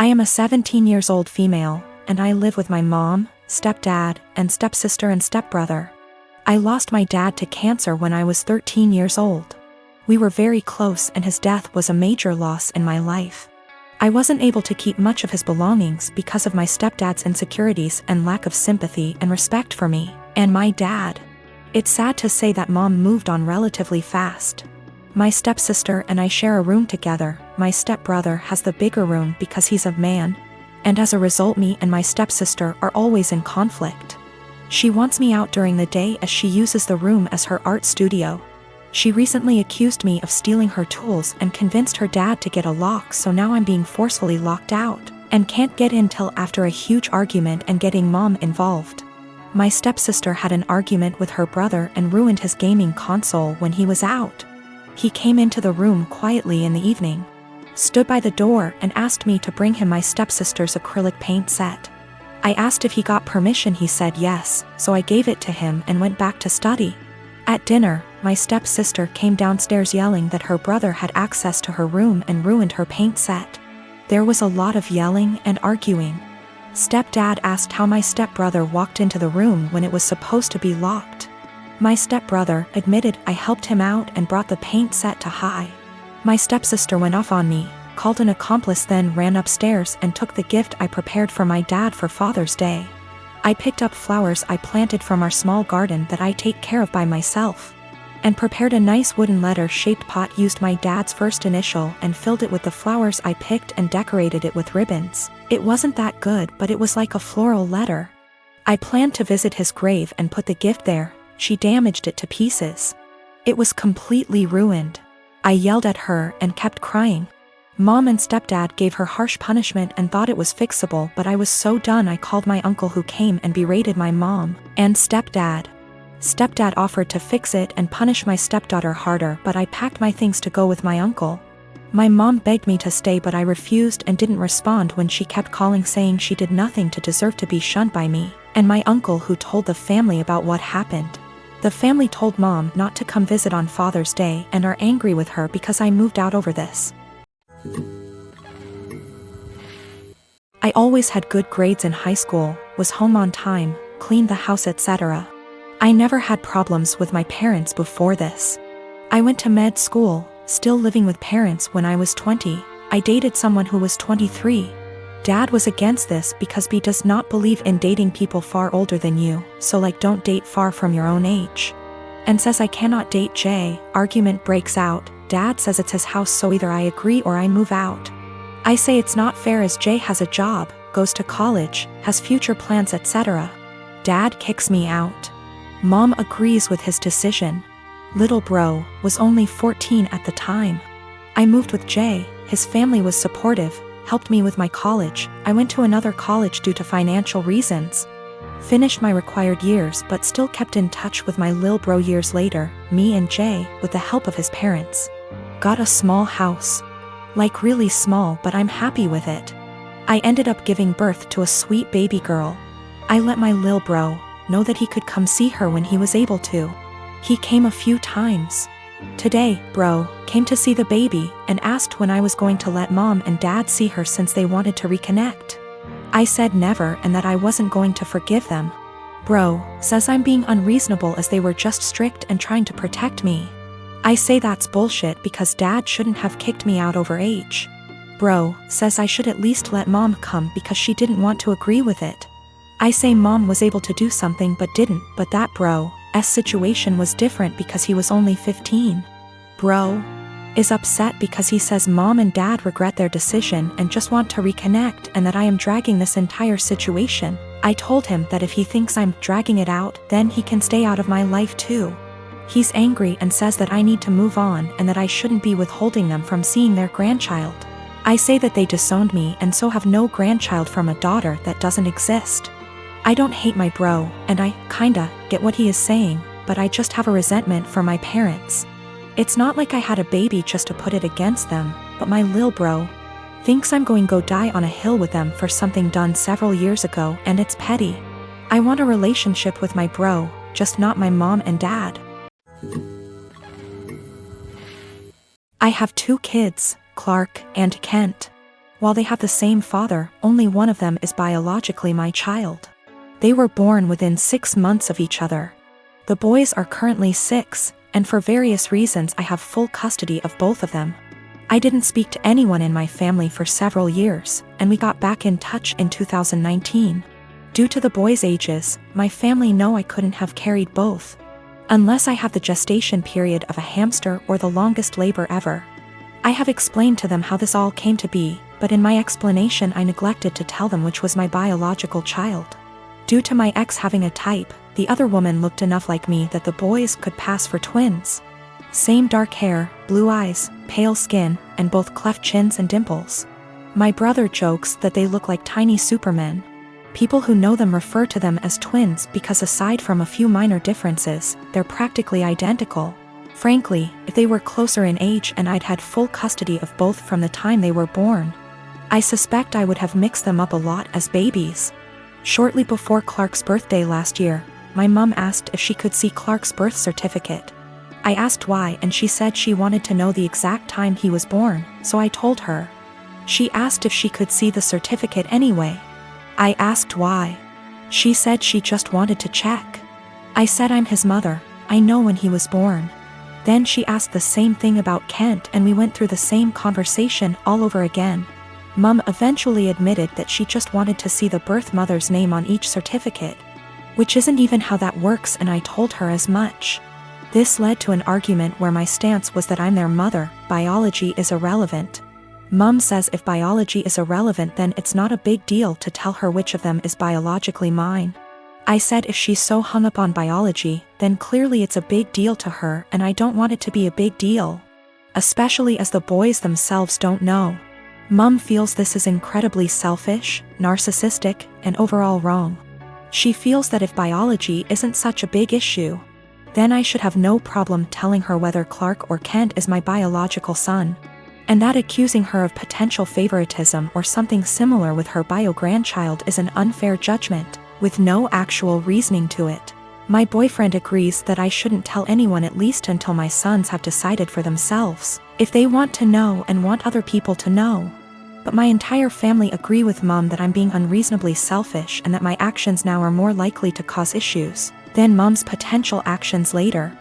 I am a 17 years old female, and I live with my mom, stepdad, and stepsister and stepbrother. I lost my dad to cancer when I was 13 years old. We were very close and his death was a major loss in my life. I wasn't able to keep much of his belongings because of my stepdad's insecurities and lack of sympathy and respect for me, and my dad. It's sad to say that mom moved on relatively fast. My stepsister and I share a room together. My stepbrother has the bigger room because he's a man, and as a result me and my stepsister are always in conflict. She wants me out during the day as she uses the room as her art studio. She recently accused me of stealing her tools and convinced her dad to get a lock, so now I'm being forcefully locked out and can't get in till after a huge argument and getting mom involved. My stepsister had an argument with her brother and ruined his gaming console when he was out. He came into the room quietly in the evening, stood by the door and asked me to bring him my stepsister's acrylic paint set. I asked if he got permission. He said yes, so I gave it to him and went back to study. At dinner, my stepsister came downstairs yelling that her brother had access to her room and ruined her paint set. There was a lot of yelling and arguing. Stepdad asked how my stepbrother walked into the room when it was supposed to be locked. My stepbrother admitted I helped him out and brought the paint set to high. My stepsister went off on me, called an accomplice, then ran upstairs and took the gift I prepared for my dad for Father's Day. I picked up flowers I planted from our small garden that I take care of by myself, and prepared a nice wooden letter-shaped pot, used my dad's first initial and filled it with the flowers I picked and decorated it with ribbons. It wasn't that good, but it was like a floral letter. I planned to visit his grave and put the gift there. She damaged it to pieces. It was completely ruined. I yelled at her and kept crying. Mom and stepdad gave her harsh punishment and thought it was fixable, but I was so done I called my uncle, who came and berated my mom and stepdad. Stepdad offered to fix it and punish my stepdaughter harder, but I packed my things to go with my uncle. My mom begged me to stay, but I refused and didn't respond when she kept calling saying she did nothing to deserve to be shunned by me and my uncle, who told the family about what happened. The family told mom not to come visit on Father's Day and are angry with her because I moved out over this. I always had good grades in high school, was home on time, cleaned the house, etc. I never had problems with my parents before this. I went to med school, still living with parents when I was 20. I dated someone who was 23. Dad was against this because B does not believe in dating people far older than you, so like don't date far from your own age. And says I cannot date J. Argument breaks out. Dad says it's his house, so either I agree or I move out. I say it's not fair as Jay has a job, goes to college, has future plans, etc. Dad kicks me out. Mom agrees with his decision. Little bro was only 14 at the time. I moved with Jay. His family was supportive, helped me with my college. I went to another college due to financial reasons. Finished my required years but still kept in touch with my lil bro years later. Me and Jay, with the help of his parents, got a small house. Like really small, but I'm happy with it. I ended up giving birth to a sweet baby girl. I let my lil bro know that he could come see her when he was able to. He came a few times. Today, bro came to see the baby and asked when I was going to let mom and dad see her since they wanted to reconnect. I said never and that I wasn't going to forgive them. Bro says I'm being unreasonable as they were just strict and trying to protect me. I say that's bullshit because dad shouldn't have kicked me out over age. Bro says I should at least let mom come because she didn't want to agree with it. I say mom was able to do something but didn't, but that bro's situation was different because he was only 15. Bro is upset because he says mom and dad regret their decision and just want to reconnect, and that I am dragging this entire situation. I told him that if he thinks I'm dragging it out, then he can stay out of my life too. He's angry and says that I need to move on and that I shouldn't be withholding them from seeing their grandchild. I say that they disowned me and so have no grandchild from a daughter that doesn't exist. I don't hate my bro, and I kinda get what he is saying, but I just have a resentment for my parents. It's not like I had a baby just to put it against them, but my lil bro thinks I'm going to go die on a hill with them for something done several years ago, and it's petty. I want a relationship with my bro, just not my mom and dad. I have 2 kids, Clark and Kent. While they have the same father, only one of them is biologically my child. They were born within 6 months of each other. The boys are currently 6, and for various reasons I have full custody of both of them. I didn't speak to anyone in my family for several years, and we got back in touch in 2019. Due to the boys' ages, my family know I couldn't have carried both, unless I have the gestation period of a hamster or the longest labor ever. I have explained to them how this all came to be, but in my explanation I neglected to tell them which was my biological child. Due to my ex having a type, the other woman looked enough like me that the boys could pass for twins. Same dark hair, blue eyes, pale skin, and both cleft chins and dimples. My brother jokes that they look like tiny supermen. People who know them refer to them as twins because aside from a few minor differences, they're practically identical. Frankly, if they were closer in age and I'd had full custody of both from the time they were born, I suspect I would have mixed them up a lot as babies. Shortly before Clark's birthday last year, my mom asked if she could see Clark's birth certificate. I asked why and she said she wanted to know the exact time he was born, so I told her. She asked if she could see the certificate anyway. I asked why. She said she just wanted to check. I said I'm his mother, I know when he was born. Then she asked the same thing about Kent and we went through the same conversation all over again. Mum eventually admitted that she just wanted to see the birth mother's name on each certificate, which isn't even how that works, and I told her as much. This led to an argument where my stance was that I'm their mother, biology is irrelevant. Mum says if biology is irrelevant then it's not a big deal to tell her which of them is biologically mine. I said if she's so hung up on biology, then clearly it's a big deal to her and I don't want it to be a big deal. Especially as the boys themselves don't know. Mum feels this is incredibly selfish, narcissistic, and overall wrong. She feels that if biology isn't such a big issue, then I should have no problem telling her whether Clark or Kent is my biological son. And that accusing her of potential favoritism or something similar with her bio-grandchild is an unfair judgment, with no actual reasoning to it. My boyfriend agrees that I shouldn't tell anyone at least until my sons have decided for themselves, if they want to know and want other people to know. But my entire family agree with Mum that I'm being unreasonably selfish and that my actions now are more likely to cause issues than Mum's potential actions later.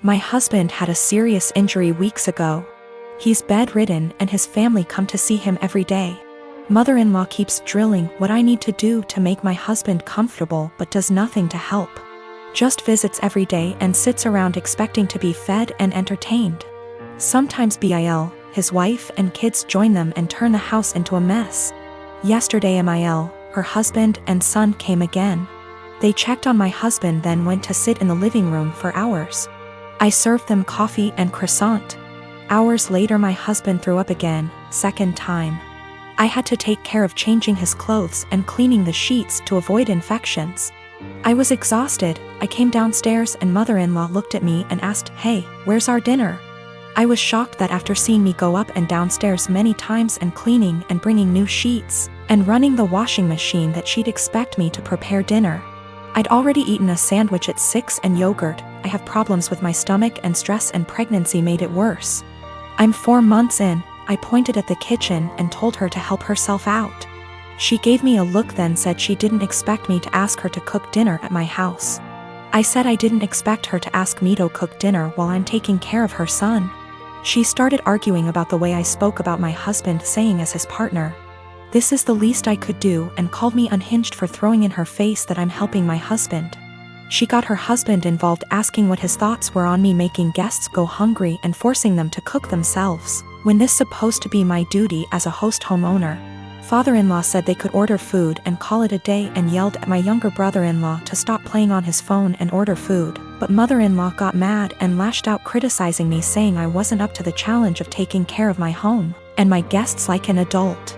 My husband had a serious injury weeks ago. He's bedridden and his family come to see him every day. Mother-in-law keeps drilling what I need to do to make my husband comfortable but does nothing to help. Just visits every day and sits around expecting to be fed and entertained. Sometimes Bil, his wife and kids join them and turn the house into a mess. Yesterday Mil, her husband and son came again. They checked on my husband then went to sit in the living room for hours. I served them coffee and croissant. Hours later my husband threw up again, second time. I had to take care of changing his clothes and cleaning the sheets to avoid infections. I was exhausted. I came downstairs and mother-in-law looked at me and asked, "Hey, where's our dinner?" I was shocked that after seeing me go up and downstairs many times and cleaning and bringing new sheets and running the washing machine that she'd expect me to prepare dinner. I'd already eaten a sandwich at 6 and yogurt. I have problems with my stomach and stress and pregnancy made it worse. I'm 4 months in. I pointed at the kitchen and told her to help herself out. She gave me a look then said she didn't expect me to ask her to cook dinner at my house. I said I didn't expect her to ask me to cook dinner while I'm taking care of her son. She started arguing about the way I spoke about my husband, saying as his partner, "This is the least I could do," and called me unhinged for throwing in her face that I'm helping my husband. She got her husband involved, asking what his thoughts were on me making guests go hungry and forcing them to cook themselves, when this supposed to be my duty as a host homeowner. Father-in-law said they could order food and call it a day and yelled at my younger brother-in-law to stop playing on his phone and order food, but mother-in-law got mad and lashed out criticizing me, saying I wasn't up to the challenge of taking care of my home and my guests like an adult.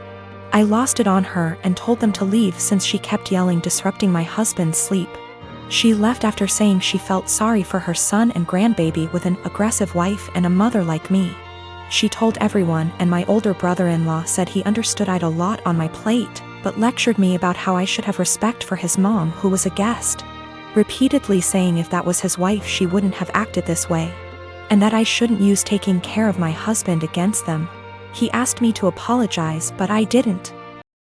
I lost it on her and told them to leave since she kept yelling, disrupting my husband's sleep. She left after saying she felt sorry for her son and grandbaby with an aggressive wife and a mother like me. She told everyone, and my older brother-in-law said he understood I'd a lot on my plate, but lectured me about how I should have respect for his mom who was a guest, repeatedly saying if that was his wife she wouldn't have acted this way. and that I shouldn't use taking care of my husband against them. He asked me to apologize, but I didn't.